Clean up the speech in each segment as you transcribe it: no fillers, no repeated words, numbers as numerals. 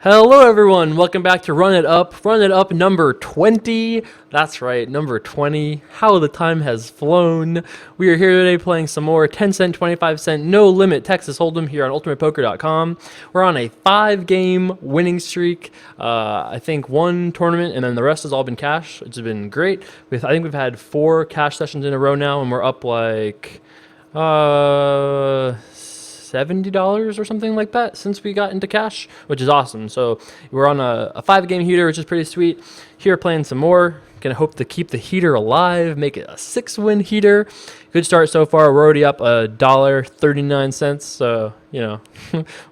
Hello, everyone. Welcome back to Run It Up. Run It Up number 20. That's right, number 20. How the time has flown. We are here today playing some more 10 cent, 25 cent, no limit Texas Hold'em here on ultimatepoker.com. We're on a 5-game winning streak. I think one tournament, and then the rest has all been cash. It's been great. I think we've had 4 cash sessions in a row now, and we're up like $70 or something like that since we got into cash, which is awesome. So we're on a 5-game heater, which is pretty sweet. Here playing some more. Gonna hope to keep the heater alive, make it a 6-win heater. Good start so far. We're already up $1.39. So, you know,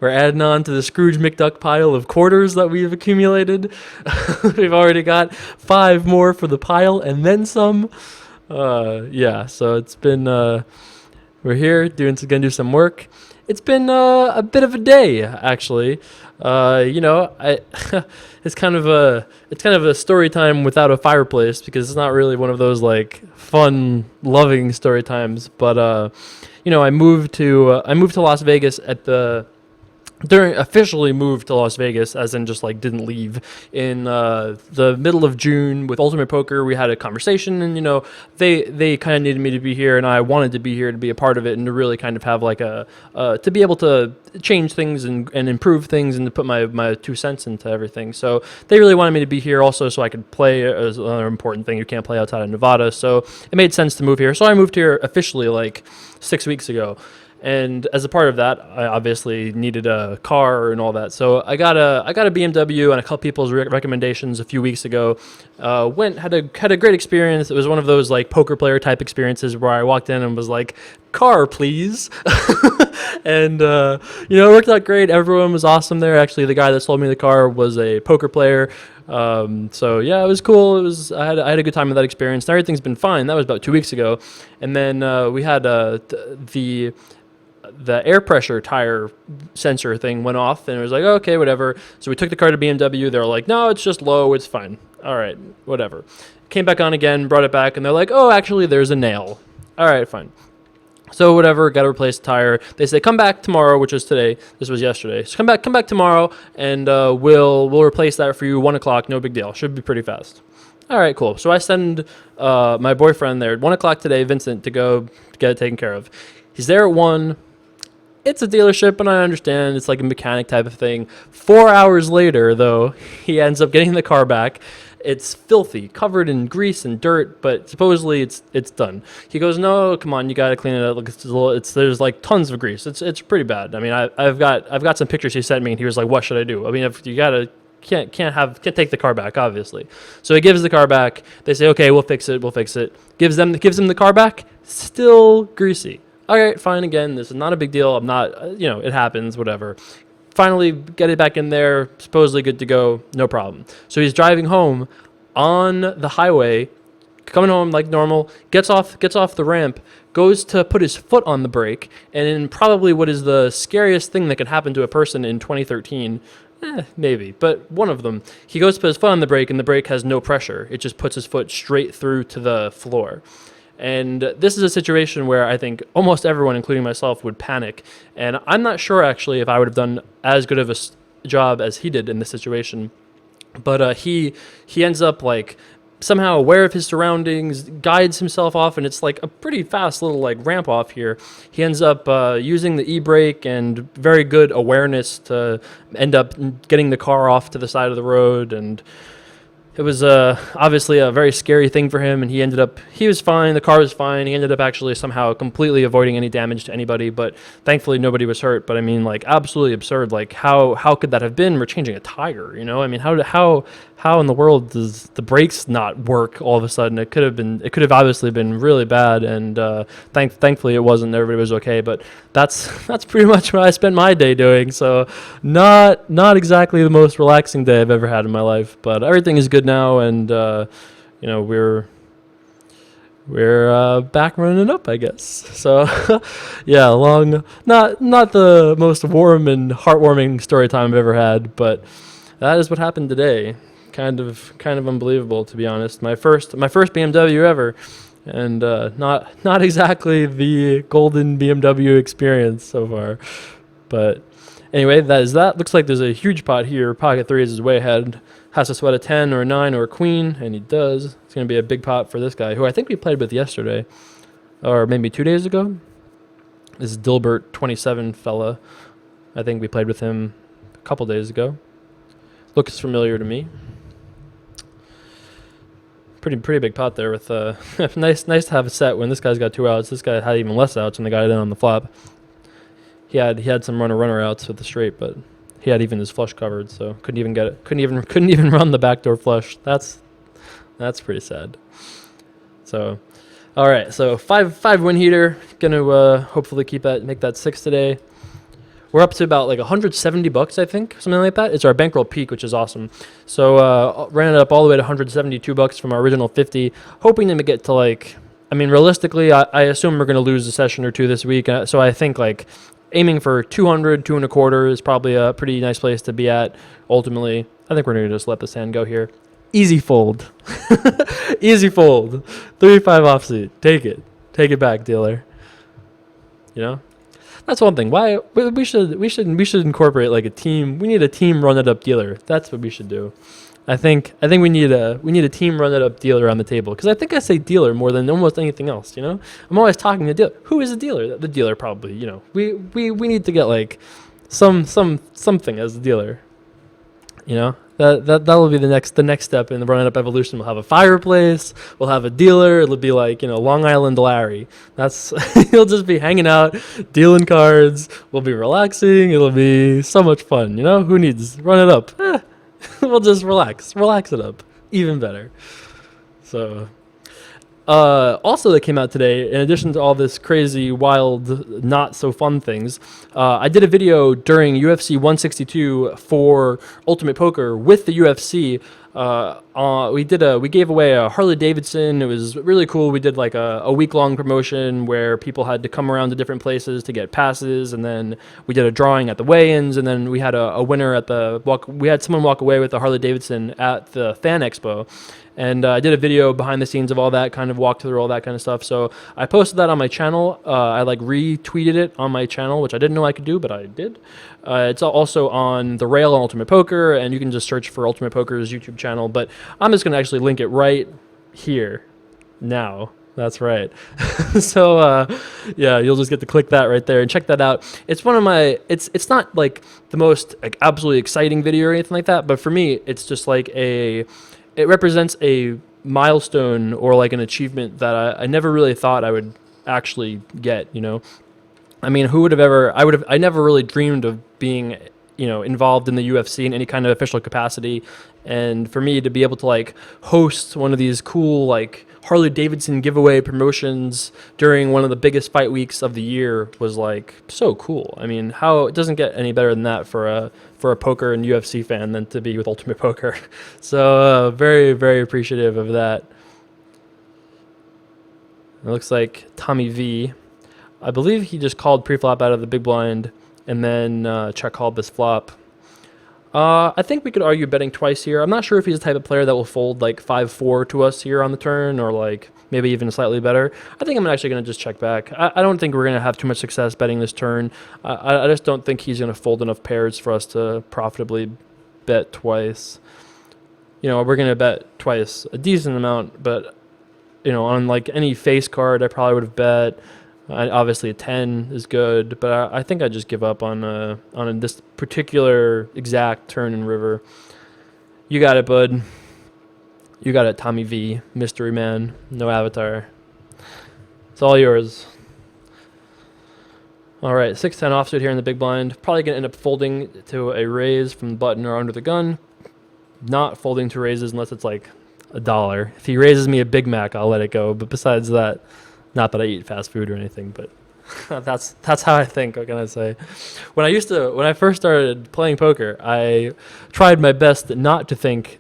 we're adding on to the Scrooge McDuck pile of quarters that we've accumulated. We've already got 5 more for the pile and then some. Yeah, so it's been, we're here gonna do some work. It's been a bit of a day, actually. It's kind of a story time without a fireplace because it's not really one of those like fun, loving story times. But I moved to Las Vegas officially moved to Las Vegas, as in just like didn't leave, in the middle of June with Ultimate Poker. We had a conversation, and they kind of needed me to be here, and I wanted to be here to be a part of it and to really kind of have like to be able to change things and improve things and to put my 2 cents into everything. So they really wanted me to be here also so I could play. As another important thing, you can't play outside of Nevada, so it made sense to move here. So I moved here officially like 6 weeks ago. And as a part of that, I obviously needed a car and all that. So I got a BMW and a couple people's recommendations a few weeks ago. Had a great experience. It was one of those like poker player type experiences where I walked in and was like, "Car, please." And it worked out great. Everyone was awesome there. Actually, the guy that sold me the car was a poker player. So yeah, it was cool. I had a good time with that experience. And everything's been fine. That was about 2 weeks ago. And then we had the air pressure tire sensor thing went off, and it was like, okay, whatever. So we took the car to BMW. They were like, no, it's just low. It's fine. All right, whatever. Came back on again, brought it back, and they're like, oh, actually, there's a nail. All right, fine. So whatever, got to replace the tire. They say, come back tomorrow, which is today. This was yesterday. So come back tomorrow, and we'll replace that for you, 1 o'clock. No big deal. Should be pretty fast. All right, cool. So I send my boyfriend there at 1 o'clock today, Vincent, to go get it taken care of. He's there at 1. It's a dealership, and I understand it's like a mechanic type of thing. 4 hours later, though, he ends up getting the car back. It's filthy, covered in grease and dirt, but supposedly it's done. He goes, no, come on, you got to clean it up. Look, there's like tons of grease. It's pretty bad. I mean, I've got some pictures he sent me, and he was like, what should I do? I mean, if you can't take the car back, obviously. So he gives the car back. They say, okay, we'll fix it. Gives him the car back. Still greasy. All right, fine again. This is not a big deal. I'm not, it happens, whatever. Finally, get it back in there. Supposedly good to go. No problem. So he's driving home on the highway, coming home like normal, gets off the ramp, goes to put his foot on the brake, and in probably what is the scariest thing that could happen to a person in 2013, maybe, but one of them, he goes to put his foot on the brake, and the brake has no pressure. It just puts his foot straight through to the floor. And this is a situation where I think almost everyone, including myself, would panic. And I'm not sure, actually, if I would have done as good of a job as he did in this situation. But he ends up, like, somehow aware of his surroundings, guides himself off, and it's, like, a pretty fast little, like, ramp off here. He ends up using the e-brake and very good awareness to end up getting the car off to the side of the road. And it was obviously a very scary thing for him, and he was fine, the car was fine. He ended up actually somehow completely avoiding any damage to anybody, but thankfully nobody was hurt. But I mean, like, absolutely absurd. Like, how could that have been? We're changing a tire, I mean, how in the world does the brakes not work all of a sudden? It could have obviously been really bad, and thankfully it wasn't. Everybody was okay, but that's pretty much what I spent my day doing. So not exactly the most relaxing day I've ever had in my life, but everything is good now, and we're back running up, I guess. So yeah, not the most warm and heartwarming story time I've ever had, but that is what happened today. Kind of unbelievable, to be honest. My first BMW ever, and not exactly the golden BMW experience so far, but Anyway, that is that. Looks like there's a huge pot here. Pocket threes is way ahead. Has to sweat a 10 or a 9 or a queen, and he does. It's going to be a big pot for this guy, who I think we played with yesterday, or maybe 2 days ago. This is Dilbert, 27 fella. I think we played with him a couple days ago. Looks familiar to me. Pretty big pot there with nice to have a set when this guy's got 2 outs. This guy had even less outs when they got it in on the flop. He had some runner outs with the straight, but he had even his flush covered, so couldn't even get it. Couldn't even run the backdoor flush. That's pretty sad. So, all right. So five win heater. Gonna hopefully make that 6 today. We're up to about like $170, I think, something like that. It's our bankroll peak, which is awesome. So ran it up all the way to $172 from our original 50, hoping to get to like. I mean, realistically, I assume we're gonna lose a session or two this week. So I think like aiming for 200, 2.25 is probably a pretty nice place to be at. Ultimately, I think we're gonna just let this hand go here. Easy fold, easy fold. 3-5 offsuit. Take it back, dealer. You know, that's one thing. Why we should incorporate like a team. We need a team run it up dealer. That's what we should do. I think we need a team run it up dealer on the table, because I think I say dealer more than almost anything else. You know, I'm always talking to dealer. Who is a dealer? The dealer probably. You know, we need to get like something as a dealer. You know, that'll be the next step in the run it up evolution. We'll have a fireplace. We'll have a dealer. It'll be like, you know, Long Island Larry. That's he'll just be hanging out, dealing cards. We'll be relaxing. It'll be so much fun. You know, who needs run it up? We'll just relax it up, even better. So, also that came out today, in addition to all this crazy, wild, not so fun things, I did a video during UFC 162 for Ultimate Poker with the UFC. We gave away a Harley Davidson. It was really cool. We did like a week-long promotion where people had to come around to different places to get passes, and then we did a drawing at the weigh-ins, and then we had a winner at we had someone walk away with a Harley Davidson at the Fan Expo. And I did a video behind the scenes of all that, kind of walked through all that kind of stuff. So I posted that on my channel. I like retweeted it on my channel, which I didn't know I could do, but I did. It's also on the rail on Ultimate Poker, and you can just search for Ultimate Poker's YouTube channel. But I'm just going to actually link it right here now. That's right. So, yeah, you'll just get to click that right there and check that out. It's one of my, it's not like the most like absolutely exciting video or anything like that, but for me, it's just like it represents a milestone or like an achievement that I never really thought I would actually get, you know? I mean, who would have ever, I never really dreamed of being, you know, involved in the UFC in any kind of official capacity. And for me to be able to like host one of these cool, like Harley Davidson giveaway promotions during one of the biggest fight weeks of the year was like so cool. I mean, how it doesn't get any better than that for a poker and UFC fan than to be with Ultimate Poker. So very, very appreciative of that. It looks like Tommy V, I believe he just called pre-flop out of the big blind and then check called this flop. I think we could argue betting twice here. I'm not sure if he's the type of player that will fold like 5-4 to us here on the turn, or like maybe even slightly better. I think I'm actually going to just check back. I don't think we're going to have too much success betting this turn. I just don't think he's going to fold enough pairs for us to profitably bet twice. You know, we're going to bet twice a decent amount, but, you know, on like any face card, I probably would have bet. Obviously, a 10 is good, but I think I just give up on this particular exact turn and river. You got it, bud. You got it, Tommy V, mystery man, no avatar. It's all yours. All right, 6-10 offsuit here in the big blind. Probably gonna end up folding to a raise from the button or under the gun. Not folding to raises unless it's like $1. If he raises me a Big Mac, I'll let it go. But besides that. Not that I eat fast food or anything, but that's how I think. What can I say? When I first started playing poker, I tried my best not to think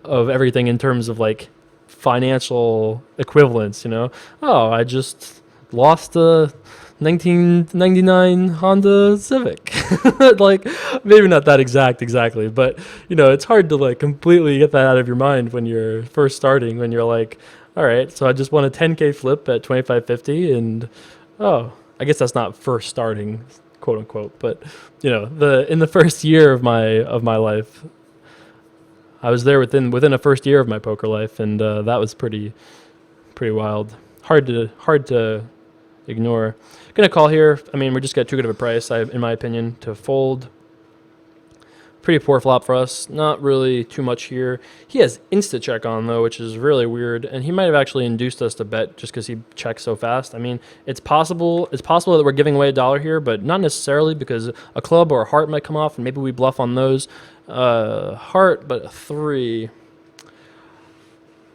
of everything in terms of like financial equivalence. You know, oh, I just lost a 1999 Honda Civic. Like maybe not that exactly, but you know, it's hard to like completely get that out of your mind when you're first starting. When you're like, all right, so I just won a 10K flip at 25.50, and oh, I guess that's not first starting quote unquote. But you know, in the first year of my life, I was there within a first year of my poker life, and that was pretty wild. Hard to ignore. Gonna call here. I mean, we just got too good of a price, in my opinion, to fold. Pretty poor flop for us. Not really too much here. He has insta check on though, which is really weird, and he might have actually induced us to bet just because he checks so fast. I mean, it's possible. It's possible that we're giving away $1 here, but not necessarily, because a club or a heart might come off, and maybe we bluff on those. Heart, but a 3.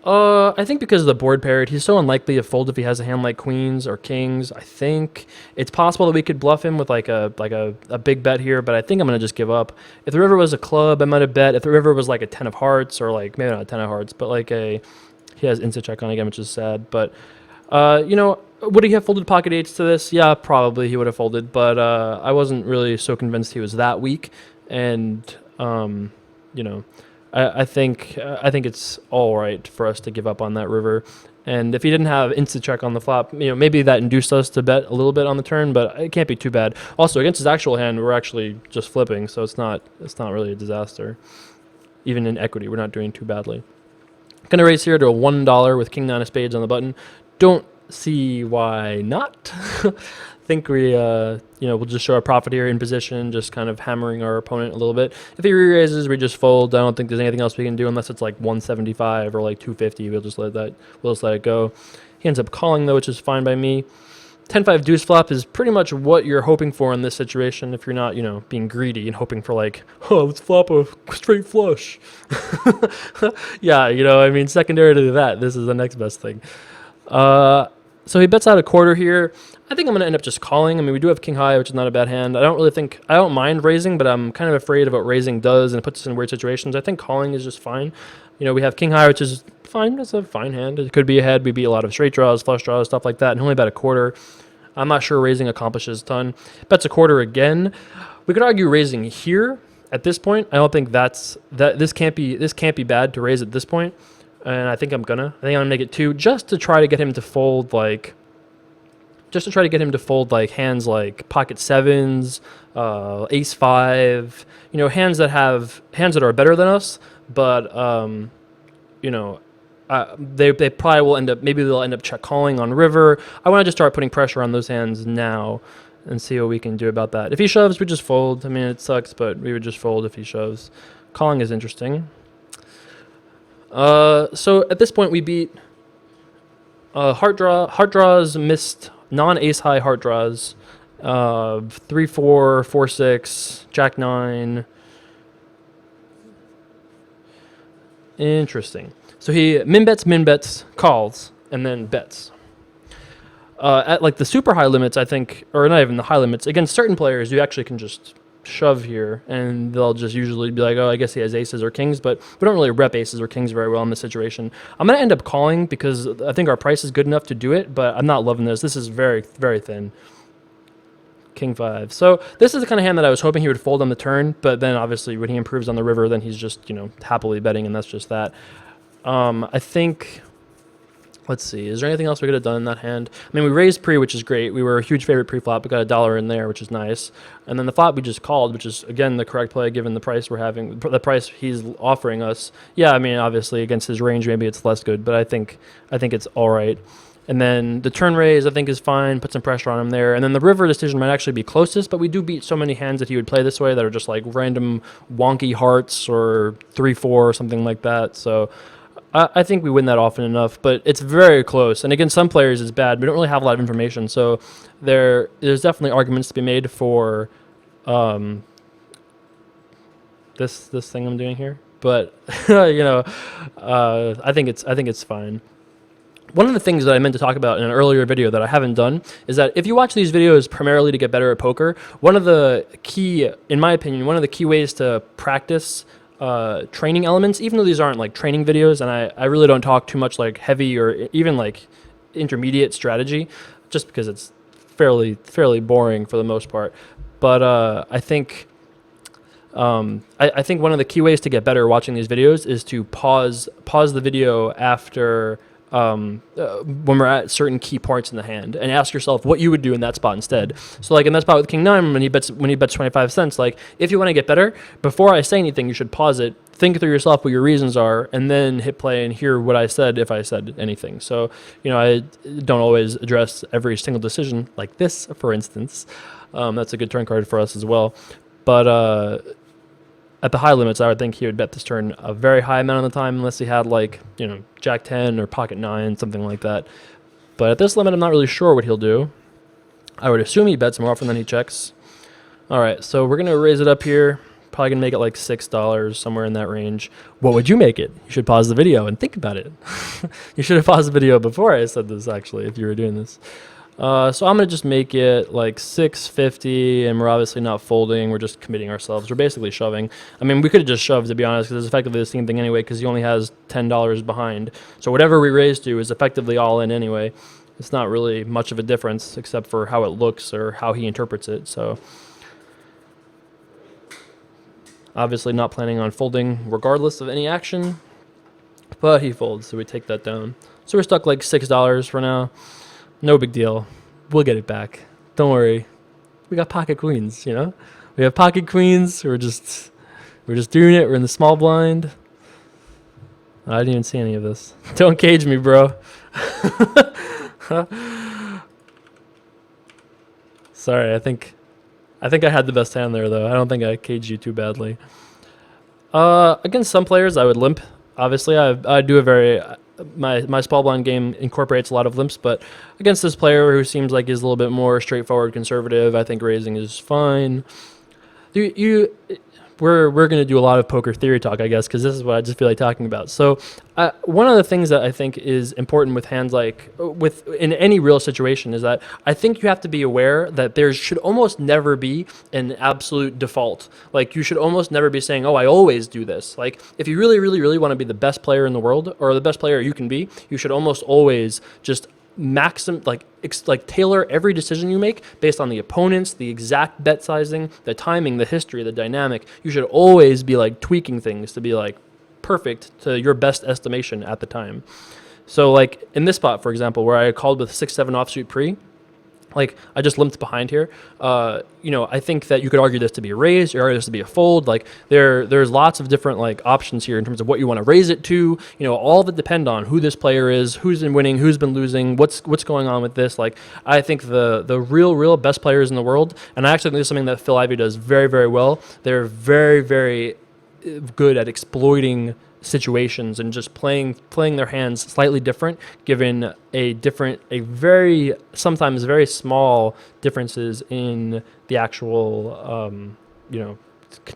I think because of the board parity, he's so unlikely to fold if he has a hand like queens or kings. I think it's possible that we could bluff him with like a big bet here, but I think I'm gonna just give up. If the river was a club, I might have bet. If the river was like a 10 of hearts, or like maybe not a 10 of hearts, but like he has instant check on again, which is sad. But you know, would he have folded pocket eights to this? Yeah, probably he would have folded, but I wasn't really so convinced he was that weak, and you know. I think it's all right for us to give up on that river. And if he didn't have instant check on the flop, you know, maybe that induced us to bet a little bit on the turn, but it can't be too bad. Also, against his actual hand, we're actually just flipping, so it's not really a disaster. Even in equity, we're not doing too badly. Gonna raise here to a $1 with king 9 of spades on the button. Don't see why not. Think we, we'll just show our profit here in position, just kind of hammering our opponent a little bit. If he re-raises, we just fold. I don't think there's anything else we can do unless it's like 175 or like 250. We'll just let it go. He ends up calling though, which is fine by me. 10-5 deuce flop is pretty much what you're hoping for in this situation if you're not, you know, being greedy and hoping for like, oh, let's flop a straight flush. Yeah, you know, I mean, secondary to that, this is the next best thing. So he bets out a quarter here. I think I'm going to end up just calling. I mean, we do have king high, which is not a bad hand. I don't mind raising, but I'm kind of afraid of what raising does, and it puts us in weird situations. I think calling is just fine. You know, we have king high, which is fine. That's a fine hand. It could be ahead. We beat a lot of straight draws, flush draws, stuff like that, and only bet a quarter. I'm not sure raising accomplishes a ton. Bets a quarter again. We could argue raising here at this point. I don't think this can't be bad to raise at this point. And I think I'm gonna make it 2 just to try to get him to fold like hands like pocket 7s, ace 5, you know, hands that are better than us, but you know, they probably will they'll end up check calling on river. I want to just start putting pressure on those hands now and see what we can do about that. If he shoves, we just fold. I mean, it sucks, but we would just fold if he shoves. Calling is interesting. So at this point we beat heart draws, missed non-ace high heart draws, 3-4, 4-6, jack 9. Interesting. So he min bets, calls, and then bets. At like the super high limits, I think, or not even the high limits, against certain players, you actually can just shove here, and they'll just usually be like, oh, I guess he has aces or kings, but we don't really rep aces or kings very well in this situation. I'm going to end up calling because I think our price is good enough to do it, but I'm not loving this. This is very, very thin. King 5. So this is the kind of hand that I was hoping he would fold on the turn, but then obviously when he improves on the river, then he's just, you know, happily betting, and that's just that. I think... Let's see. Is there anything else we could have done in that hand? I mean, we raised pre, which is great. We were a huge favorite pre-flop. We got $1 in there, which is nice. And then the flop we just called, which is, again, the correct play given the price we're having, the price he's offering us. Yeah, I mean, obviously, against his range, maybe it's less good, but I think it's all right. And then the turn raise, I think, is fine. Put some pressure on him there. And then the river decision might actually be closest, but we do beat so many hands that he would play this way that are just like random wonky hearts or 3-4 or something like that. So... I think we win that often enough, but it's very close. And against some players, it's bad. We don't really have a lot of information, so there's definitely arguments to be made for this thing I'm doing here. But you know, I think it's fine. One of the things that I meant to talk about in an earlier video that I haven't done is that if you watch these videos primarily to get better at poker, in my opinion, one of the key ways to practice training elements, even though these aren't like training videos, and I really don't talk too much like heavy or even like intermediate strategy, just because it's fairly boring for the most part. But I think one of the key ways to get better watching these videos is to pause the video after when we're at certain key parts in the hand, and ask yourself what you would do in that spot instead. So like in that spot with King 9, when he bets 25 cents, like if you want to get better, before I say anything, you should pause it, think through yourself what your reasons are, and then hit play and hear what I said if I said anything. So, I don't always address every single decision like this, for instance. That's a good turn card for us as well. But at the high limits, I would think he would bet this turn a very high amount of the time, unless he had like, Jack 10 or pocket 9, something like that. But at this limit, I'm not really sure what he'll do. I would assume he bets more often than he checks. All right, so we're going to raise it up here. Probably going to make it like $6, somewhere in that range. What would you make it? You should pause the video and think about it. You should have paused the video before I said this, actually, if you were doing this. So I'm going to just make it like $6.50, and we're obviously not folding. We're just committing ourselves. We're basically shoving. I mean, we could have just shoved, to be honest, because it's effectively the same thing anyway, because he only has $10 behind. So whatever we raise to is effectively all in anyway. It's not really much of a difference, except for how it looks or how he interprets it. So obviously not planning on folding regardless of any action, but he folds, so we take that down. So we're stuck like $6 for now. No big deal. We'll get it back. Don't worry. We got pocket queens, We have pocket queens. We're just doing it. We're in the small blind. I didn't even see any of this. Don't cage me, bro. Sorry, I think I had the best hand there, though. I don't think I caged you too badly. Against some players, I would limp. Obviously, I do a very... My small blind game incorporates a lot of limps, but against this player who seems like he's a little bit more straightforward, conservative, I think raising is fine. We're going to do a lot of poker theory talk, I guess, because this is what I just feel like talking about. So one of the things that I think is important with hands in any real situation is that I think you have to be aware that there should almost never be an absolute default. Like you should almost never be saying, oh, I always do this. Like if you really, really, really want to be the best player in the world or the best player you can be, you should almost always just tailor every decision you make based on the opponents, the exact bet sizing, the timing, the history, the dynamic. You should always be like tweaking things to be like perfect to your best estimation at the time. So like in this spot, for example, where I called with 6-7 offsuit pre, like I just limped behind here. I think that you could argue this to be a raise, you argue this to be a fold. Like there's lots of different like options here in terms of what you want to raise it to. All of it depend on who this player is, who's been winning, who's been losing, what's going on with this. Like I think the real best players in the world, and I actually think this is something that Phil Ivey does very, very well. They're very, very good at exploiting situations and just playing their hands slightly different, given sometimes very small differences in the actual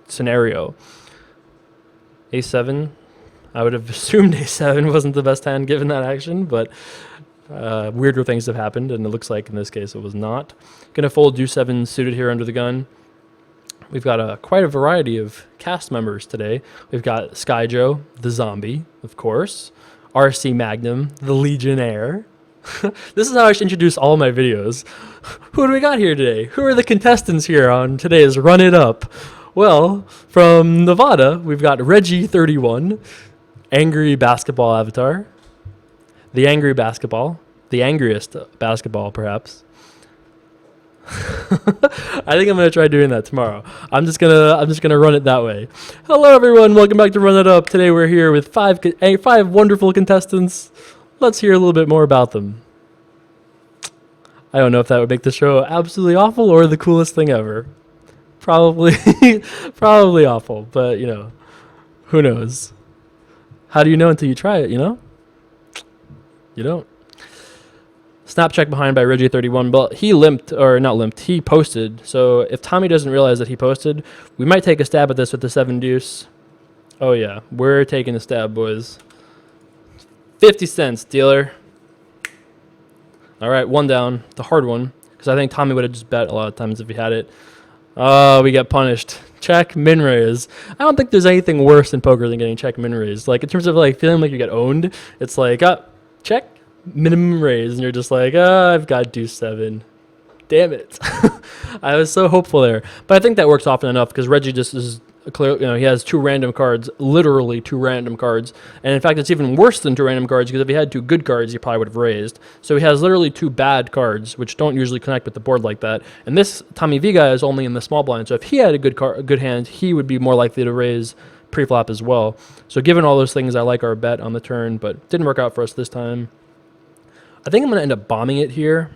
scenario. A7, I would have assumed A7 wasn't the best hand given that action, but weirder things have happened, and it looks like in this case it was not. Gonna fold deuce 7 suited here under the gun. We've got quite a variety of cast members today. We've got Sky Joe, the zombie, of course. RC Magnum, the Legionnaire. This is how I should introduce all my videos. Who do we got here today? Who are the contestants here on today's Run It Up? Well, from Nevada, we've got Reggie31, Angry Basketball Avatar. The Angry Basketball. The angriest basketball, perhaps. I think I'm gonna try doing that tomorrow. I'm just gonna run it that way. Hello everyone, welcome back to Run It Up. Today we're here with five wonderful contestants. Let's hear a little bit more about them. I don't know if that would make the show absolutely awful or the coolest thing ever. Probably awful, but who knows? How do you know until you try it? You don't. Snap check behind by Reggie31, but he posted. So if Tommy doesn't realize that he posted, we might take a stab at this with the 7 deuce. Oh yeah, we're taking a stab, boys. 50 cents, dealer. All right, one down, the hard one, because I think Tommy would have just bet a lot of times if he had it. Oh, we get punished. Check min raise. I don't think there's anything worse in poker than getting check min raise. Like in terms of like feeling like you get owned, it's like check. Minimum raise, and you're just like, I've got deuce 7. Damn it. I was so hopeful there. But I think that works often enough because Reggie just is clear, he has two random cards, literally two random cards. And in fact, it's even worse than two random cards because if he had two good cards, he probably would have raised. So he has literally two bad cards, which don't usually connect with the board like that. And this Tommy V guy is only in the small blind. So if he had a good hand, he would be more likely to raise pre-flop as well. So given all those things, I like our bet on the turn, but didn't work out for us this time. I think I'm going to end up bombing it here.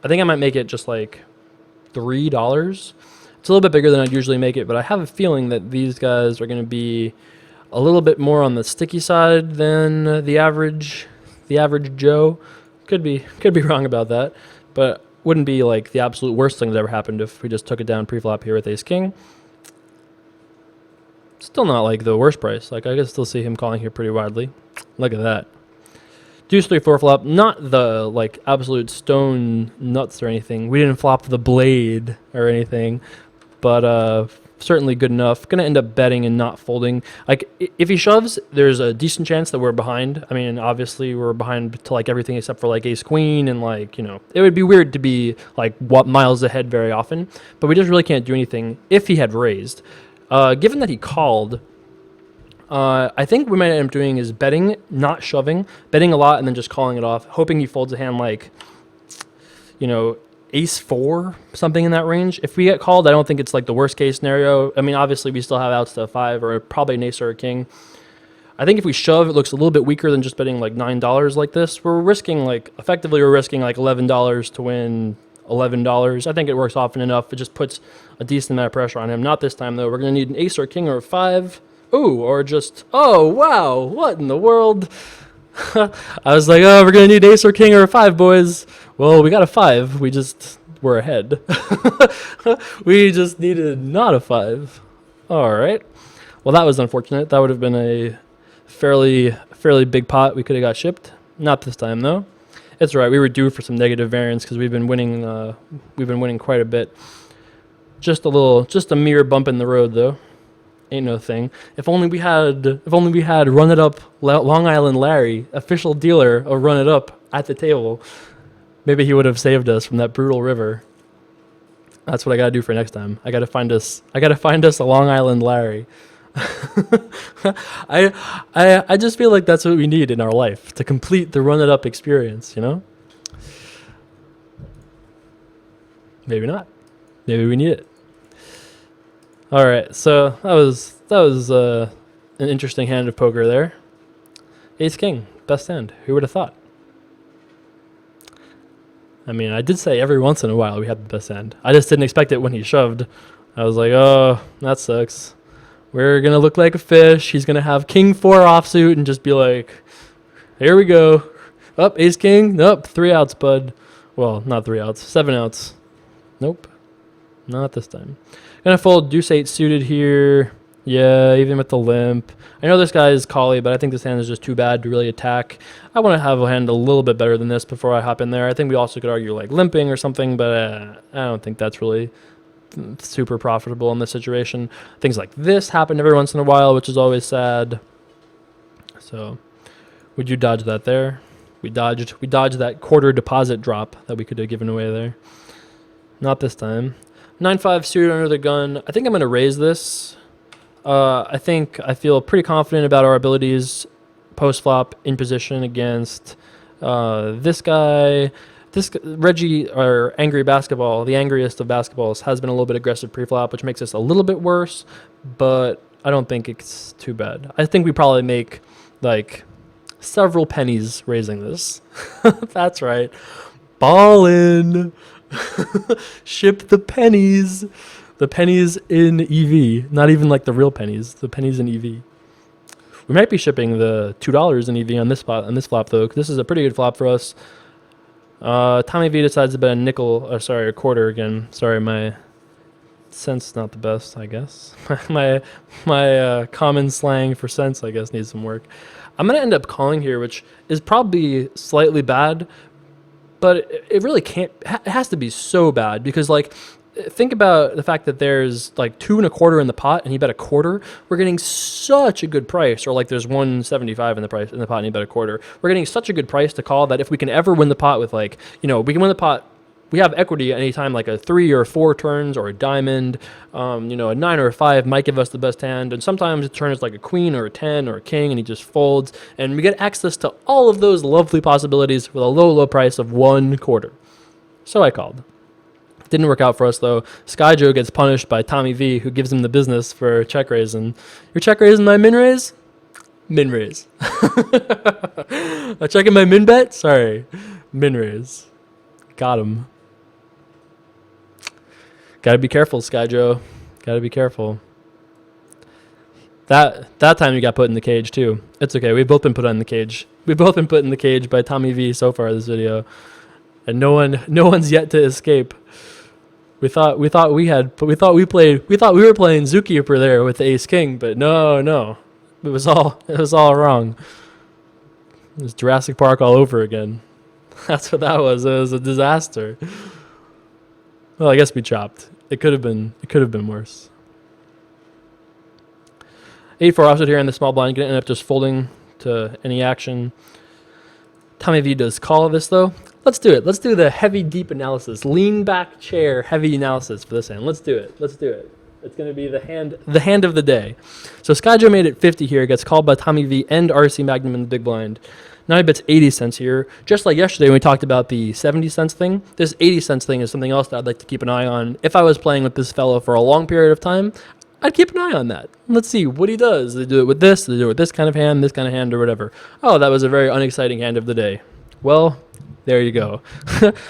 I think I might make it just like $3. It's a little bit bigger than I'd usually make it, but I have a feeling that these guys are going to be a little bit more on the sticky side than the average Joe. Could be wrong about that, but wouldn't be like the absolute worst thing that ever happened if we just took it down pre-flop here with ace king. Still not like the worst price. Like I can still see him calling here pretty widely. Look at that. Deuce 3-4 flop, not the like absolute stone nuts or anything. We didn't flop the blade or anything, but certainly good enough. Gonna end up betting and not folding. Like if he shoves, there's a decent chance that we're behind. I mean, obviously we're behind to like everything except for like ace queen and like, it would be weird to be like miles ahead very often, but we just really can't do anything if he had raised. Given that he called, I think what we might end up doing is betting, not shoving, betting a lot and then just calling it off, hoping he folds a hand like, ace 4, something in that range. If we get called, I don't think it's like the worst case scenario. I mean, obviously we still have outs to 5 or probably an ace or a king. I think if we shove, it looks a little bit weaker than just betting like $9 like this. We're risking like $11 to win $11. I think it works often enough. It just puts a decent amount of pressure on him. Not this time though. We're going to need an ace or a king or a 5. Ooh, or just, oh, wow, what in the world? I was like, oh, we're going to need ace or king or a 5, boys. Well, we got a 5. We just were ahead. We just needed not a 5. All right. Well, that was unfortunate. That would have been a fairly big pot we could have got shipped. Not this time, though. It's all right. We were due for some negative variance because we've been winning quite a bit. Just a mere bump in the road, though. Ain't no thing. If only we had Run It Up Long Island Larry, official dealer of Run It Up, at the table. Maybe he would have saved us from that brutal river. That's what I gotta do for next time. I gotta find us a Long Island Larry. I just feel like that's what we need in our life to complete the Run It Up experience. Maybe not. Maybe we need it. All right, so that was an interesting hand of poker there. Ace king, best hand. Who would have thought? I mean, I did say every once in a while we had the best hand. I just didn't expect it when he shoved. I was like, oh, that sucks. We're gonna look like a fish. He's gonna have king 4 offsuit and just be like, here we go. Up, ace king. Nope, 3 outs, bud. Well, not 3 outs, 7 outs. Nope, not this time. Gonna fold deuce 8 suited here. Yeah, even with the limp. I know this guy is collie, but I think this hand is just too bad to really attack. I want to have a hand a little bit better than this before I hop in there. I think we also could argue like limping or something, but I don't think that's really super profitable in this situation. Things like this happen every once in a while, which is always sad. So, would you dodge that there? We dodged that quarter deposit drop that we could have given away there. Not this time. 9-5 suited under the gun. I think I'm going to raise this. I feel pretty confident about our abilities post-flop in position against this guy. Reggie, or Angry Basketball, the angriest of basketballs, has been a little bit aggressive pre-flop, which makes this a little bit worse, but I don't think it's too bad. I think we probably make like several pennies raising this. That's right. Ballin'. Ship the pennies. The pennies in EV. Not even like the real pennies. The pennies in EV. We might be shipping the $2 in EV on this flop though, 'cause this is a pretty good flop for us. Tommy V decides to bet a quarter again. Sorry, my sense not the best, I guess. my common slang for sense, I guess, needs some work. I'm gonna end up calling here, which is probably slightly bad, but it really can't. It has to be so bad because, like, think about the fact that there's like 2 1/4 in the pot, and he bet a quarter. We're getting such a good price, or like there's 175 in the pot, and he bet a quarter. We're getting such a good price to call that if we can ever win the pot with we can win the pot we have equity at any time, like a 3 or 4 turns or a diamond. A 9 or a 5 might give us the best hand, and sometimes a turn is like a queen or a 10 or a king, and he just folds, and we get access to all of those lovely possibilities with a low price of 1/4. So I called. Didn't work out for us though. Sky Joe gets punished by Tommy V, who gives him the business for check raising. You're check raising my min raise? Min raise. Checking my min bet? Sorry. Min raise. Got him. Gotta be careful, Sky Joe. Gotta be careful. That time you got put in the cage too. It's okay. We've both been put in the cage. We've both been put in the cage by Tommy V so far this video, and no one's yet to escape. We thought we were playing Zookeeper there with the Ace King, but no, it was all wrong. It was Jurassic Park all over again. That's what that was. It was a disaster. Well, I guess we chopped. It could have been worse. 8-4 offset here in the small blind. Gonna end up just folding to any action. Tommy V does call this though. Let's do it. Let's do the heavy, deep analysis. Lean back chair, heavy analysis for this hand. Let's do it. It's going to be the hand of the day. So Sky Joe made it 50 here. Gets called by Tommy V and RC Magnum in the big blind. Now he bets 80 cents here. Just like yesterday when we talked about the 70 cents thing, this 80 cents thing is something else that I'd like to keep an eye on. If I was playing with this fellow for a long period of time, I'd keep an eye on that. Let's see what he does. They do it with this, they do it with this kind of hand, or whatever. Oh, that was a very unexciting hand of the day. Well, there you go.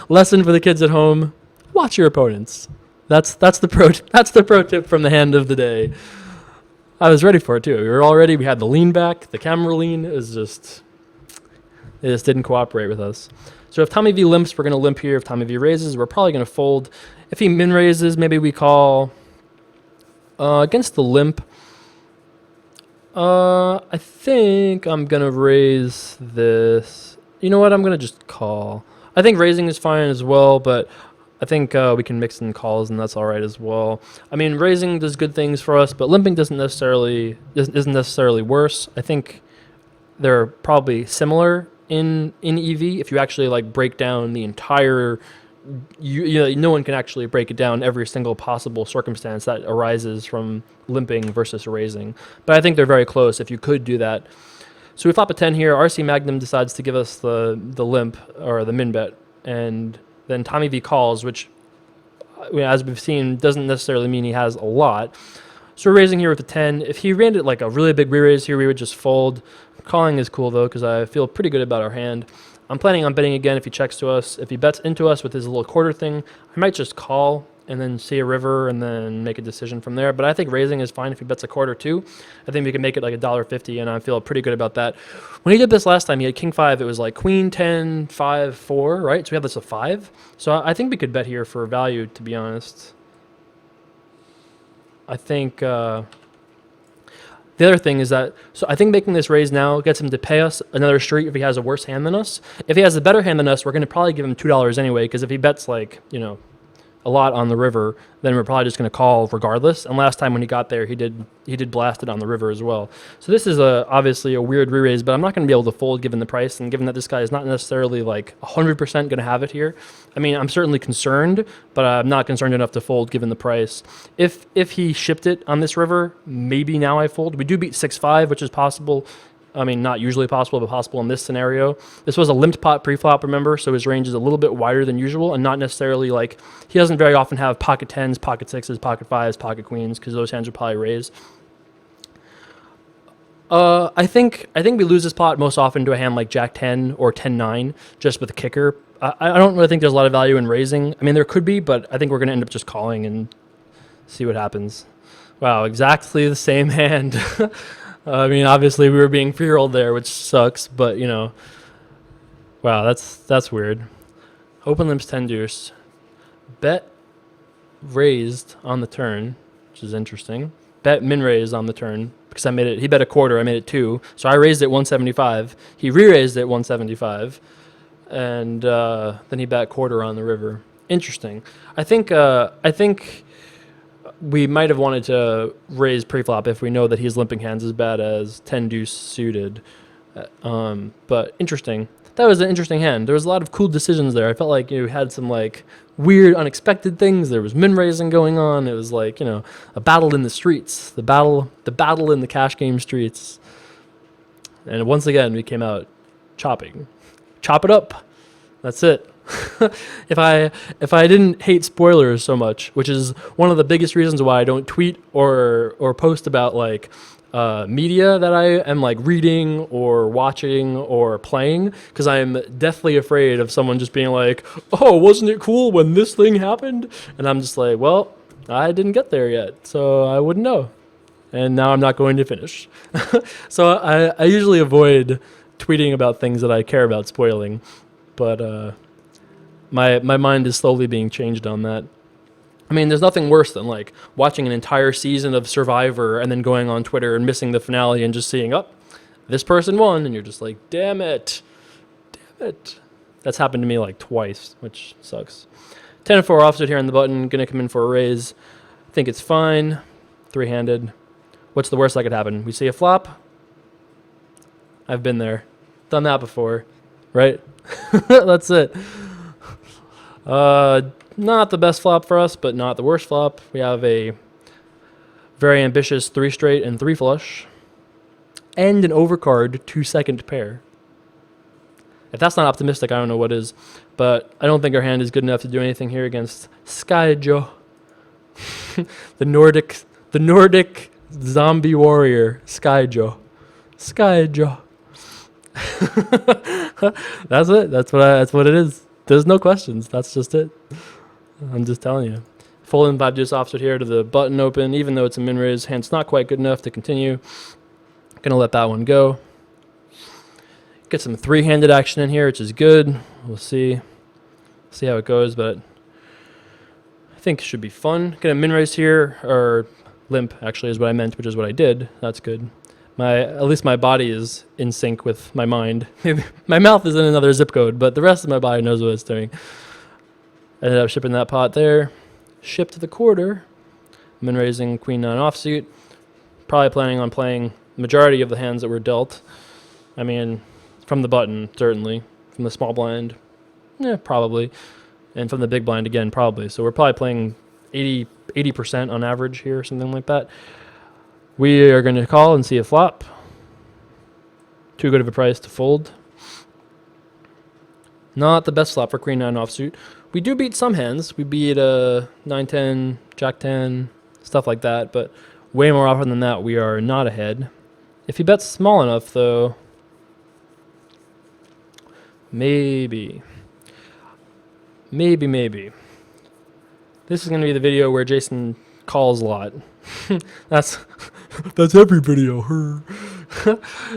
Lesson for the kids at home: watch your opponents. That's the pro tip from the hand of the day. I was ready for it too. We had the lean back, the camera lean. It just didn't cooperate with us. So if Tommy V limps, we're going to limp here. If Tommy V raises, we're probably going to fold. If he min raises, maybe we call. Against the limp, I think I'm going to raise this. You know what? I'm going to just call. I think raising is fine as well, but I think we can mix in calls, and that's all right as well. I mean, raising does good things for us, but limping isn't necessarily worse. I think they're probably similar in EV. If you actually like break down the entire, no one can actually break it down every single possible circumstance that arises from limping versus raising. But I think they're very close if you could do that. So we flop a 10 here. RC Magnum decides to give us the limp or the min bet, and then Tommy V calls, which, as we've seen, doesn't necessarily mean he has a lot. So we're raising here with the 10. If he ran it like a really big re-raise here, we would just fold. Calling is cool though, because I feel pretty good about our hand. I'm planning on betting again if he checks to us. If he bets into us with his little quarter thing, I might just call and then see a river and then make a decision from there. But I think raising is fine if he bets a quarter too. I think we can make it like $1.50, and I feel pretty good about that. When he did this last time, he had king 5. It was like queen 10, 5, 4, right? So we have this a 5. So I think we could bet here for value, to be honest. I think the other thing is that, so I think making this raise now gets him to pay us another street if he has a worse hand than us. If he has a better hand than us, we're going to probably give him $2 anyway, because if he bets like, a lot on the river, then we're probably just going to call regardless. And last time when he got there, he did blast it on the river as well. So this is obviously a weird re-raise, but I'm not going to be able to fold given the price, and given that this guy is not necessarily like 100% going to have it here. I mean, I'm certainly concerned, but I'm not concerned enough to fold given the price. If he shipped it on this river, maybe now I fold. We do beat 6-5, which is possible. I mean, not usually possible, but possible in this scenario. This was a limped pot pre-flop, remember, so his range is a little bit wider than usual, and not necessarily like, he doesn't very often have pocket 10s, pocket 6s, pocket 5s, pocket queens, because those hands would probably raise. I think we lose this pot most often to a hand like Jack 10 or 10-9, just with a kicker. I don't really think there's a lot of value in raising. I mean, there could be, but I think we're going to end up just calling and see what happens. Wow, exactly the same hand. I mean, obviously we were being 3-year-old there, which sucks, but wow, that's weird. Open limps 10 deuce. Bet raised on the turn, which is interesting. Bet min raised on the turn because he bet a quarter, I made it 2. So I raised it 175. He re-raised it 175. And then he bet quarter on the river. Interesting. I think we might have wanted to raise pre-flop if we know that he's limping hands as bad as 10 deuce suited. But interesting. that was an interesting hand. There was a lot of cool decisions there. I felt like you had some like weird, unexpected things. There was min raising going on. It was like, you know, a battle in the streets, the battle in the cash game streets. And once again, we came out chopping. Chop it up. That's it. If I didn't hate spoilers so much, which is one of the biggest reasons why I don't tweet or post about like media that I am like reading or watching or playing, because I'm deathly afraid of someone just being like, oh, wasn't it cool when this thing happened? And I'm just like, well, I didn't get there yet, so I wouldn't know. And now I'm not going to finish. So I usually avoid tweeting about things that I care about spoiling, but my mind is slowly being changed on that. I mean, there's nothing worse than like watching an entire season of Survivor and then going on Twitter and missing the finale and just seeing, oh, this person won, and you're just like, damn it. That's happened to me like twice, which sucks. 10-4 offsuit here on the button, gonna come in for a raise. Think it's fine. Three-handed. What's the worst that could happen? We see a flop. I've been there. Done that before, right? That's it. Not the best flop for us, but not the worst flop. We have a very ambitious 3 straight and 3 flush, and an overcard 2-second pair. If that's not optimistic, I don't know what is. But I don't think our hand is good enough to do anything here against Skyjo, the Nordic zombie warrior, Skyjo. That's it. That's what it is. There's no questions. That's just it. I'm just telling you. Folding 5 deuce offsuit here to the button open, even though it's a min raise. Hand's not quite good enough to continue. Gonna let that one go. Get some 3-handed action in here, which is good. We'll see how it goes, but I think it should be fun. Gonna min raise here, or limp actually is what I meant, which is what I did. That's good. At least my body is in sync with my mind. My mouth is in another zip code, but the rest of my body knows what it's doing. Ended up shipping that pot there. Shipped the quarter. Min raising queen 9 offsuit. Probably planning on playing majority of the hands that were dealt. I mean, from the button, certainly. From the small blind, probably. And from the big blind, again, probably. So we're probably playing 80% on average here, something like that. We are going to call and see a flop. Too good of a price to fold. Not the best flop for queen 9 offsuit. We do beat some hands. We beat 9-10, Jack-10, stuff like that. But way more often than that, we are not ahead. If he bets small enough, though, maybe. This is going to be the video where Jason calls a lot. That's every video.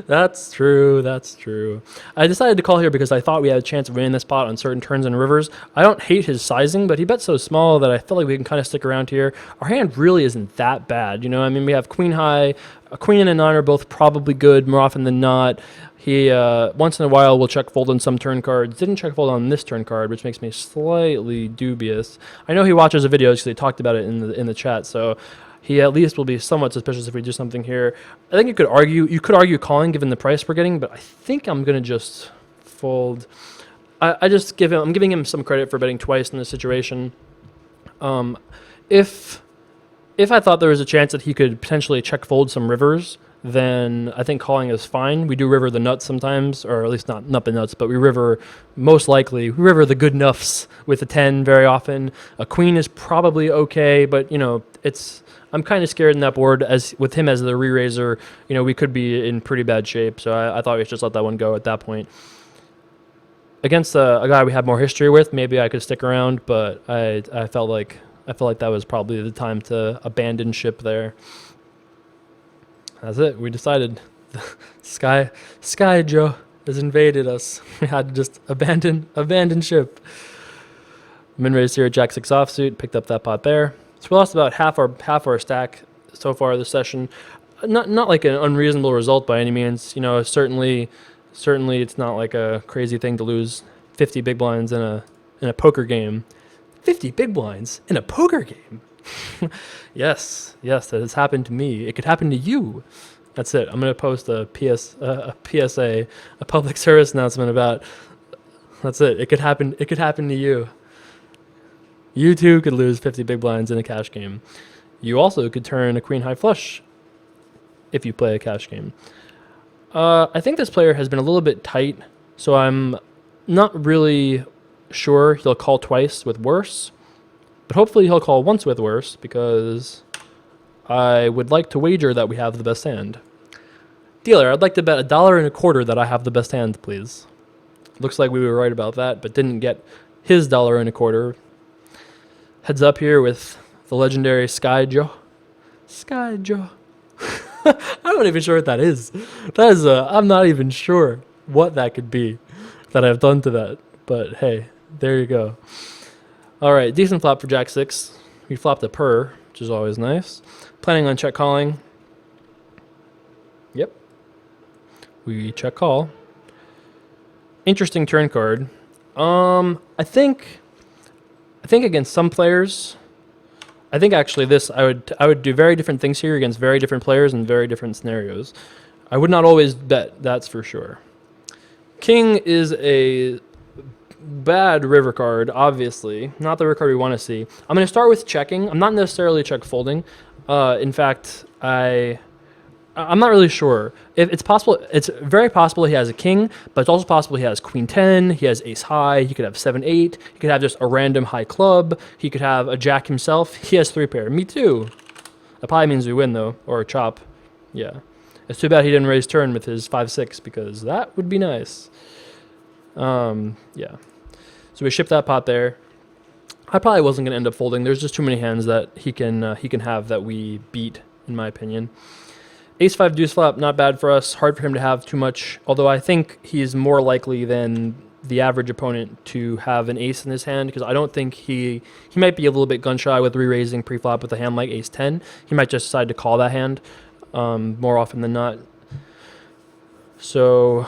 That's true. I decided to call here because I thought we had a chance of winning this pot on certain turns and rivers. I don't hate his sizing, but he bets so small that I feel like we can kind of stick around here. Our hand really isn't that bad, you know. I mean, we have queen high, a queen and a 9 are both probably good more often than not. He once in a while will check fold on some turn cards. Didn't check fold on this turn card, which makes me slightly dubious. I know he watches the videos because they talked about it in the chat, so he at least will be somewhat suspicious if we do something here. I think you could argue calling given the price we're getting, but I think I'm gonna just fold. I'm giving him some credit for betting twice in this situation. If I thought there was a chance that he could potentially check fold some rivers, then I think calling is fine. We do river the nuts sometimes, or at least not the nuts, but we river the good nuffs with a 10 very often. A queen is probably okay, but you know, I'm kind of scared in that board as with him as the re-raiser, you know, we could be in pretty bad shape. So I thought we should just let that one go at that point. Against a guy we have more history with, maybe I could stick around, but I felt like that was probably the time to abandon ship there. That's it. We decided Sky Joe has invaded us. We had to just abandon ship. Min raise here at Jack 6 offsuit. Picked up that pot there. So we lost about half our stack so far this session. Not like an unreasonable result by any means. You know, certainly it's not like a crazy thing to lose 50 big blinds in a poker game. 50 big blinds in a poker game. Yes, that has happened to me. It could happen to you. That's it. I'm gonna post a PSA, a public service announcement about. That's it. It could happen. It could happen to you. You too could lose 50 big blinds in a cash game. You also could turn a queen high flush if you play a cash game. I think this player has been a little bit tight, so I'm not really sure he'll call twice with worse, but hopefully he'll call once with worse because I would like to wager that we have the best hand. Dealer, I'd like to bet $1.25 that I have the best hand, please. Looks like we were right about that, but didn't get his $1.25. Heads up here with the legendary Sky Joe. Sky Joe. I'm not even sure what that is. That is I'm not even sure what that could be that I've done to that. But hey, there you go. All right, decent flop for Jack 6. We flopped a purr, which is always nice. Planning on check calling. Yep. We check call. Interesting turn card. I think against some players, I think actually this I would do very different things here against very different players in very different scenarios. I would not always bet, that's for sure. King is a bad river card, obviously. Not the river card we want to see. I'm going to start with checking. I'm not necessarily check folding. In fact, I'm not really sure. If it's possible, it's very possible he has a king, but it's also possible he has queen 10, he has ace high, he could have 7-8, he could have just a random high club, he could have a jack himself. He has 3 pair. Me too. That probably means we win though, or a chop. Yeah. It's too bad he didn't raise turn with his 5-6 because that would be nice. Yeah. So we ship that pot there. I probably wasn't going to end up folding. There's just too many hands that he can have that we beat, in my opinion. Ace-5 deuce flop, not bad for us. Hard for him to have too much, although I think he's more likely than the average opponent to have an ace in his hand, because I don't think he might be a little bit gun-shy with re-raising pre-flop with a hand like ace-10. He might just decide to call that hand more often than not. So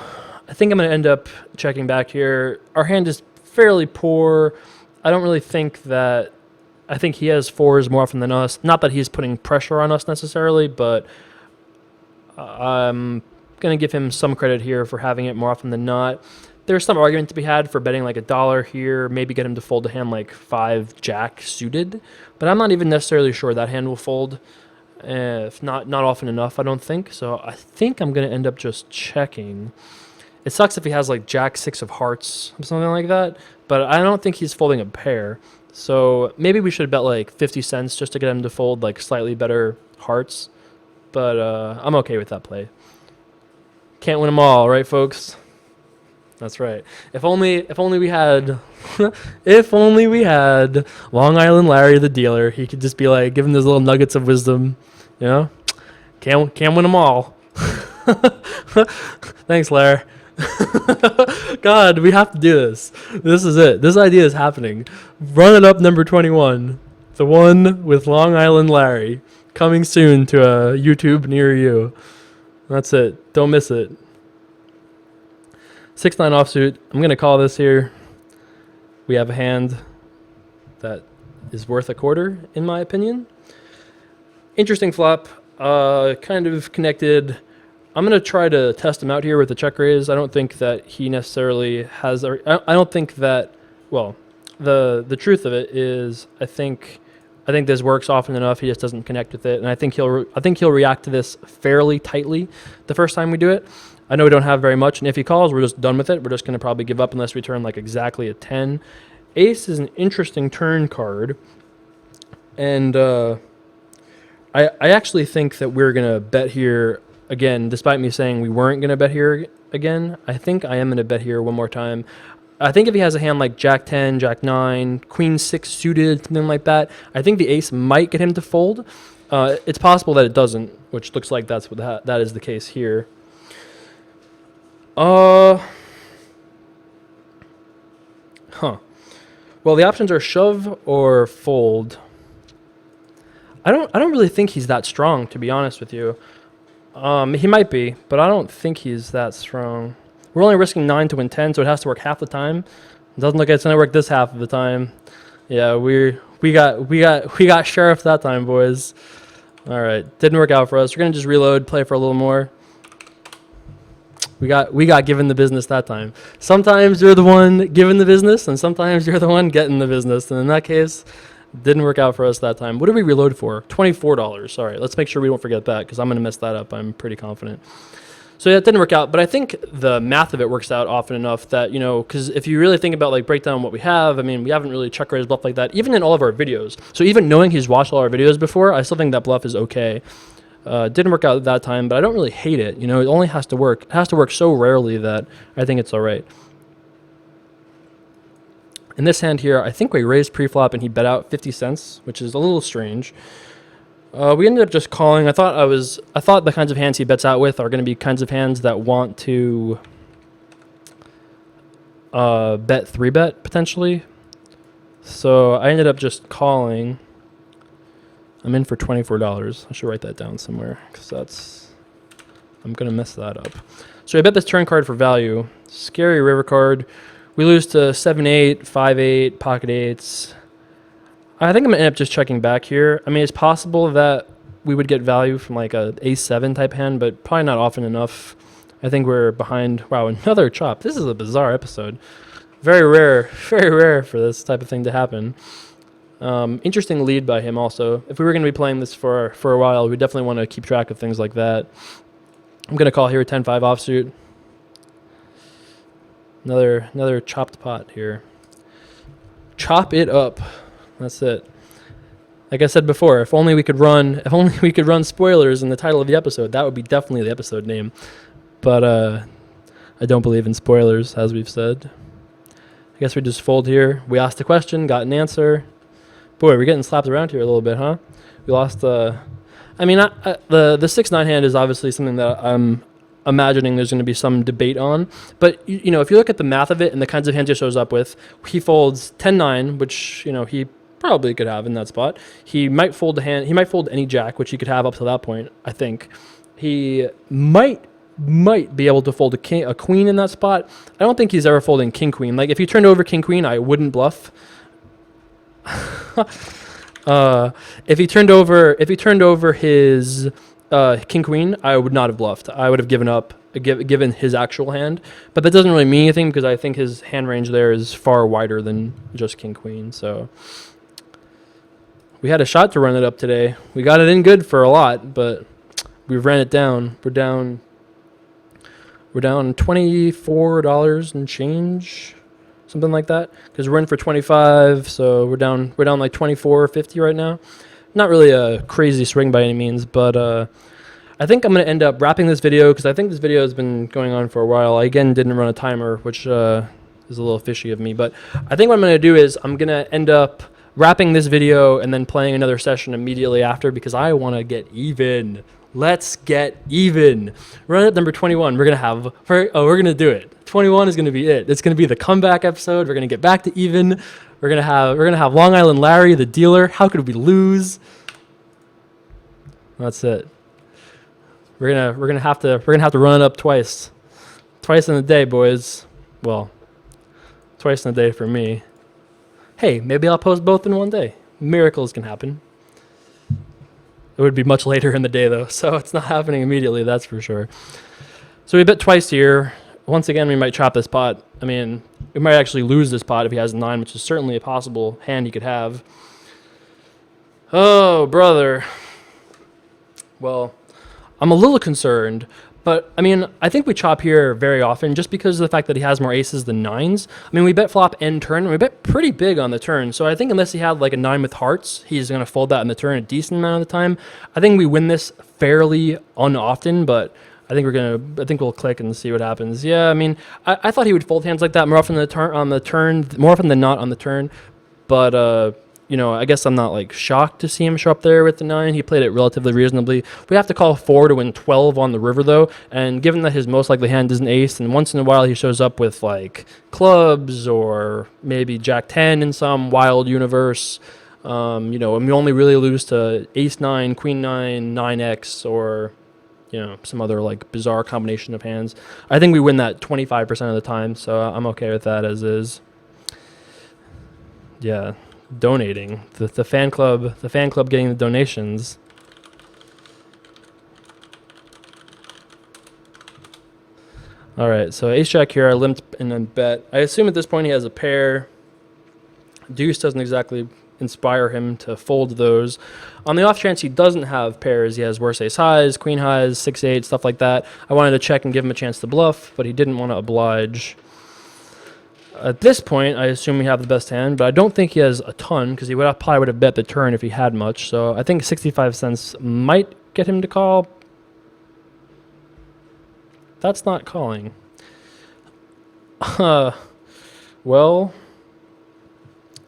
I think I'm going to end up checking back here. Our hand is fairly poor. I don't really think that... I think he has 4s more often than us. Not that he's putting pressure on us necessarily, but... I'm going to give him some credit here for having it more often than not. There's some argument to be had for betting like $1 here, maybe get him to fold a hand like 5 jack suited, but I'm not even necessarily sure that hand will fold, if not often enough, I don't think. So I think I'm going to end up just checking. It sucks if he has like jack 6 of hearts or something like that, but I don't think he's folding a pair. So maybe we should bet like 50 cents just to get him to fold like slightly better hearts. But I'm okay with that play. Can't win them all, right, folks? That's right. If only we had, if only we had Long Island Larry the dealer. He could just be like, give him those little nuggets of wisdom. You know, can't win them all. Thanks, Larry. God, we have to do this. This is it. This idea is happening. Run it up, number 21, the one with Long Island Larry. Coming soon to a YouTube near you. That's it. Don't miss it. 6-9 offsuit. I'm going to call this here. We have a hand that is worth a quarter, in my opinion. Interesting flop. Kind of connected. I'm going to try to test him out here with the check raise. I don't think that he necessarily has... I don't think that... Well, the truth of it is I think this works often enough. He just doesn't connect with it, and I think he'll react to this fairly tightly the first time we do it. I know we don't have very much, and if he calls, we're just done with it. We're just going to probably give up unless we turn like exactly a 10. Ace is an interesting turn card, and I actually think that we're going to bet here again, despite me saying we weren't going to bet here again. I think I am going to bet here one more time. I think if he has a hand like Jack 10, Jack 9, Queen 6 suited, something like that, I think the ace might get him to fold. It's possible that it doesn't, which looks like that's what that is the case here. Well, the options are shove or fold. I don't really think he's that strong, to be honest with you. He might be, but I don't think he's that strong. We're only risking 9 to win 10, so it has to work half the time. It doesn't look like it's gonna work this half of the time. Yeah, we got sheriff that time, boys. All right, didn't work out for us. We're gonna just reload, play for a little more. We got given the business that time. Sometimes you're the one given the business, and sometimes you're the one getting the business. And in that case, didn't work out for us that time. What did we reload for? $24. Sorry, let's make sure we don't forget that because I'm gonna mess that up. I'm pretty confident. So yeah, it didn't work out, but I think the math of it works out often enough that, because if you really think about like break down what we have, I mean, we haven't really check raised bluff like that, even in all of our videos. So even knowing he's watched all our videos before, I still think that bluff is okay. Didn't work out at that time, but I don't really hate it. It only has to work. It has to work so rarely that I think it's all right. In this hand here, I think we raised pre-flop and he bet out 50 cents, which is a little strange. We ended up just calling. I thought the kinds of hands he bets out with are going to be kinds of hands that want to bet 3-bet potentially. So I ended up just calling. I'm in for $24. I should write that down somewhere because I'm going to mess that up. So I bet this turn card for value. Scary river card. We lose to 7-8, 5-8, pocket eights. I think I'm going to end up just checking back here. I mean, it's possible that we would get value from like a ace-7 type hand, but probably not often enough. I think we're behind. Wow, another chop. This is a bizarre episode. Very rare for this type of thing to happen. Interesting lead by him also. If we were going to be playing this for a while, we definitely want to keep track of things like that. I'm going to call here a 10-5 offsuit. Another chopped pot here. Chop it up. That's it. Like I said before, if only we could run spoilers in the title of the episode, that would be definitely the episode name. But I don't believe in spoilers, as we've said. I guess we just fold here. We asked a question, got an answer. Boy, we're getting slapped around here a little bit, huh? We lost the 6-9 hand is obviously something that I'm imagining there's going to be some debate on. But if you look at the math of it and the kinds of hands he shows up with, he folds 10-9, which he probably could have in that spot. He might fold a hand. He might fold any jack, which he could have up to that point. I think he might be able to fold a queen in that spot. I don't think he's ever folding king queen. Like if he turned over king queen, I wouldn't bluff. If he turned over his king queen, I would not have bluffed. I would have given up, given his actual hand. But that doesn't really mean anything because I think his hand range there is far wider than just king queen. So we had a shot to run it up today. We got it in good for a lot, but we ran it down. We're down $24 and change, something like that, because we're in for 25, so we're down like 24.50 right now. Not really a crazy swing by any means, but I think I'm going to end up wrapping this video because I think this video has been going on for a while. I again didn't run a timer, which is a little fishy of me, but I think what I'm going to do is I'm going to end up wrapping this video and then playing another session immediately after because I want to get even. Let's get even. Run at number 21. We're going to do it. 21 is going to be it. It's going to be the comeback episode. We're going to get back to even. We're going to have Long Island Larry, the dealer. How could we lose? That's it. We're going to have to run it up twice. Twice in a day, boys. Well, twice in a day for me. Hey, maybe I'll post both in one day. Miracles can happen. It would be much later in the day, though, so it's not happening immediately, that's for sure. So we bet twice here. Once again, we might chop this pot. I mean, we might actually lose this pot if he has a 9, which is certainly a possible hand he could have. Oh, brother. Well, I'm a little concerned, but, I mean, I think we chop here very often just because of the fact that he has more aces than 9s. I mean, we bet flop end turn, and we bet pretty big on the turn. So I think unless he had like a 9 with hearts, he's going to fold that in the turn a decent amount of the time. I think we win this fairly unoften, but I think we'll click and see what happens. Yeah, I mean, I thought he would fold hands like that more often more often than not on the turn, but I guess I'm not like shocked to see him show up there with the 9. He played it relatively reasonably. We have to call 4 to win 12 on the river though, and given that his most likely hand is an ace, and once in a while he shows up with like clubs or maybe Jack 10 in some wild universe, and we only really lose to ace 9, queen 9, 9x, or some other like bizarre combination of hands. I think we win that 25% of the time, so I'm okay with that as is. Yeah. Donating the fan club getting the donations. All right, so ace jack here. I limped and then bet. I assume at this point he has a pair. Deuce doesn't exactly inspire him to fold those. On the off chance he doesn't have pairs, he has worse ace highs, queen highs, 6-8, stuff like that. I wanted to check and give him a chance to bluff, but he didn't want to oblige. At this point, I assume we have the best hand, but I don't think he has a ton because he probably would have bet the turn if he had much. So I think 65 cents might get him to call. That's not calling. Well,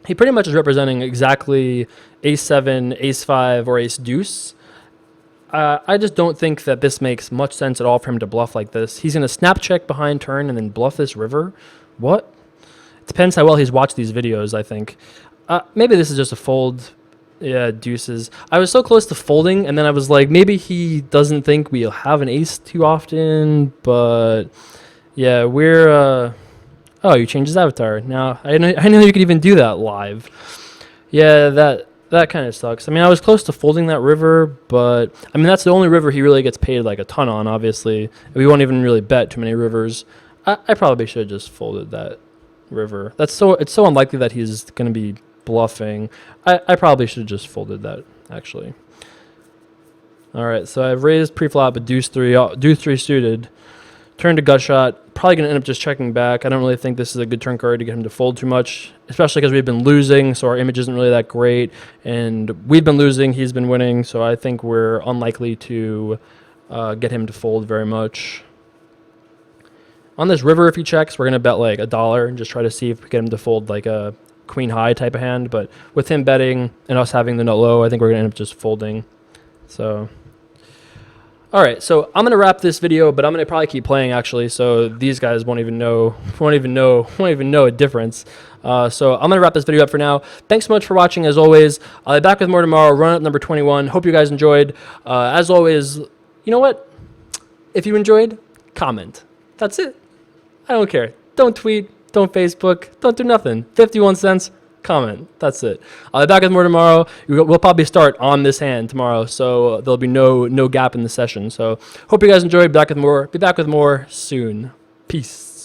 he pretty much is representing exactly ace-7, ace-5, or ace-deuce. I just don't think that this makes much sense at all for him to bluff like this. He's going to snap check behind turn and then bluff this river. What? It depends how well he's watched these videos, I think. Maybe this is just a fold. Yeah, deuces. I was so close to folding, and then I was like, maybe he doesn't think we'll have an ace too often, but yeah, we're... Oh, you changed his avatar. Now, I know you could even do that live. Yeah, that kind of sucks. I mean, I was close to folding that river, but... I mean, that's the only river he really gets paid like a ton on, obviously. We won't even really bet too many rivers. I probably should have just folded that river. It's so unlikely that he's going to be bluffing. I probably should have just folded that, actually. All right, so I've raised pre-flop a deuce 3 suited. Turn to gut shot. Probably going to end up just checking back. I don't really think this is a good turn card to get him to fold too much, especially because we've been losing, so our image isn't really that great. And we've been losing, he's been winning, so I think we're unlikely to get him to fold very much. On this river, if he checks, we're going to bet like $1 and just try to see if we get him to fold like a queen high type of hand. But with him betting and us having the nut low, I think we're going to end up just folding. So... All right, so I'm gonna wrap this video, but I'm gonna probably keep playing actually, so these guys won't even know a difference. So I'm gonna wrap this video up for now. Thanks so much for watching. As always, I'll be back with more tomorrow. Run up number 21. Hope you guys enjoyed. As always, you know what? If you enjoyed, comment. That's it. I don't care. Don't tweet. Don't Facebook. Don't do nothing. 51 cents. Comment. That's it. I'll be back with more tomorrow. We'll probably start on this hand tomorrow, so there'll be no gap in the session. So hope you guys enjoyed. Be back with more soon. Peace.